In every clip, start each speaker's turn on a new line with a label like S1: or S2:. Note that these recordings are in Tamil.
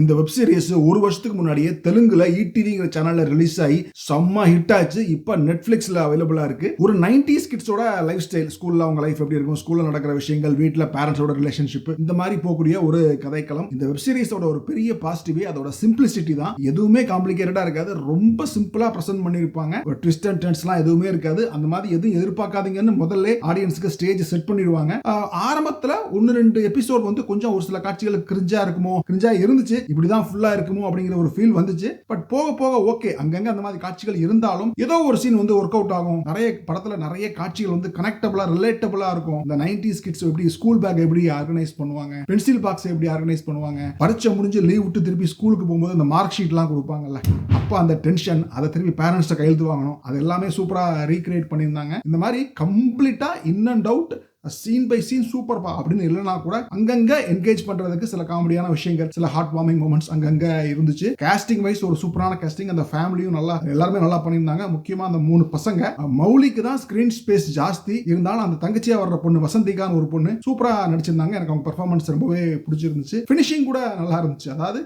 S1: இந்த வெப் சீரிஸ் ஒரு வருஷத்துக்கு முன்னாடியே தெலுங்குல ஈடிவிங்கிற சேனல்ல ரிலீஸ் ஆகி செம்ம ஹிட் ஆச்சு. இப்போ நெட்ஃபிளிக்ஸ்ல அவைலபிளா இருக்கு. ஒரு 90s கிட்ஸோட லைஃப் ஸ்டைல், ஸ்கூல்ல அவங்க லைஃப் எப்படி இருக்கும், ஸ்கூல்ல நடக்கிற விஷயங்கள், வீட்டில் பேரண்ட்ஸோட ரிலேஷன்ஷிப், இந்த மாதிரி போகக்கூடிய ஒரு கதைக்களம். இந்த வெப் சீரிஸோட ஒரு பெரிய பாசிட்டிவே அதோட சிம்பிளிசிட்டி தான். எதுவுமே காம்ப்ளிகேட்டடா இருக்காது, ரொம்ப சிம்பிளா பிரசன்ட் பண்ணிருப்பாங்க. ஒரு ட்விஸ்ட் அண்ட் டர்ன்ஸ்லாம் எதுவுமே இருக்காது. அந்த மாதிரி எதுவும் எதிர்பார்க்காதீங்கன்னு முதல்ல ஆடியன்ஸ்க்கு ஸ்டேஜ் செட் பண்ணிடுவாங்க. ஆரம்பத்தில் 1-2 எபிசோட் வந்து கொஞ்சம் ஒரு சில காட்சிகள் கிரிஞ்சா இருக்குமோ, கிரிஞ்சா இருந்துச்சு, இப்படிதான் ஃபுல்லா இருக்குமோ அப்படிங்கிற ஒரு ஃபீல் வந்துச்சு. பட் போக போக ஓகே, அங்கங்க அந்த மாதிரி காட்சிகள் இருந்தாலும் ஏதோ ஒரு சீன் வந்து ஒர்க் அவுட் ஆகும். நிறைய படத்துல நிறைய காட்சிகள் வந்து கனெக்டபிளா, ரிலேட்டபிளா இருக்கும். இந்த 90s கிட்ஸ் எப்படி ஸ்கூல் பேக் எப்படி ஆர்கனைஸ் பண்ணுவாங்க, பென்சில் பாக்ஸ் எப்படி ஆர்கனைஸ் பண்ணுவாங்க, பரீட்சை முடிஞ்சு லீவ் விட்டு திருப்பி ஸ்கூலுக்கு போகும்போது அந்த மார்க் ஷீட்லாம் கொடுப்பாங்கல்ல, அப்போ அந்த டென்ஷன், அதை திருப்பி பேரண்ட்ஸ்ட கையெழுத்து வாங்கணும், அது எல்லாமே சூப்பரா ரீக்ரியேட் பண்ணியிருந்தாங்க. இந்த மாதிரி கம்ப்ளீட்டா in and out scene by scene super பா அப்படின்னு இல்லைனா கூட அங்கங்க என்கேஜ் பண்றதுக்கு சில காமெடியான விஷயங்கள், சில ஹார்ட் வார்மிங் மூமெண்ட்ஸ் அங்கங்க இருந்துச்சு. காஸ்டிங் வைஸ் ஒரு சூப்பரான காஸ்டிங். அந்த ஃபேமிலியும் நல்லா, எல்லாருமே நல்லா பண்ணியிருந்தாங்க. முக்கியமா அந்த 3 பசங்க, மௌலிக்கு தான் ஸ்கிரீன் ஸ்பேஸ் ஜாஸ்தி இருந்தாலும் அந்த தங்கச்சியா வர்ற பொண்ணு வசந்திகான்னு ஒரு பொண்ணு சூப்பரா நடிச்சிருந்தாங்க. எனக்கு அவங்க பெர்ஃபார்மன்ஸ் ரொம்பவே பிடிச்சிருந்துச்சு. ஃபினிஷிங் கூட நல்லா இருந்துச்சு. அதாவது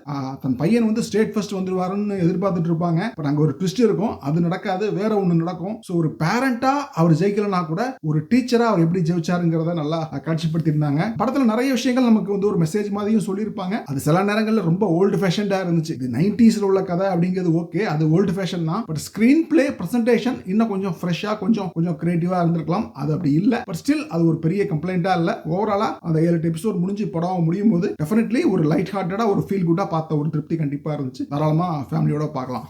S1: தன் பையன் வந்து ஸ்டேட் ஃபர்ஸ்ட் வந்துருவாருன்னு எதிர்பார்த்துட்டு இருப்பாங்க. பட் அங்க ஒரு ட்விஸ்ட் இருக்கும், அது நடக்காது, வேற ஒண்ணு நடக்கும். ஸோ ஒரு பேரண்டா அவர் ஜெயிக்கலனா கூட ஒரு டீச்சரா அவர் எப்படி ஜெயிச்சாரு நல்லா காட்சிப்படுத்திருந்தாங்க. படத்துல நிறைய விஷயங்கள் நமக்கு வந்து ஒரு மெசேஜ் மாதிரியும் சொல்லியிருப்பாங்க. அது சில நேரங்கள்ல ரொம்ப ஓல்டு ஃபேஷன்டா இருந்துச்சு. இது 90s உள்ள கதை அப்படிங்கிறது ஓகே, அது ஓல்டு ஃபேஷன் தான். பட் ஸ்கிரீன் பிளே, பிரசன்டேஷன் இன்னும் கொஞ்சம் ஃப்ரெஷ்ஷா, கொஞ்சம் கிரியேட்டிவா இருந்திருக்கலாம். அது அப்படி இல்ல. பட் ஸ்டில் அது ஒரு பெரிய கம்ப்ளைண்டா இல்ல. ஓவராலா அந்த 7-8 எபிசோட் முடிஞ்சு படம் முடியும் போது டெஃபினெட்லி ஒரு லைட் ஹார்ட்டடா, ஒரு ஃபீல் குட்டா பார்த்த ஒரு திருப்தி கண்டிப்பா இருந்துச்சு. தாராளமா ஃபேமிலியோட பார்க்கலாம்.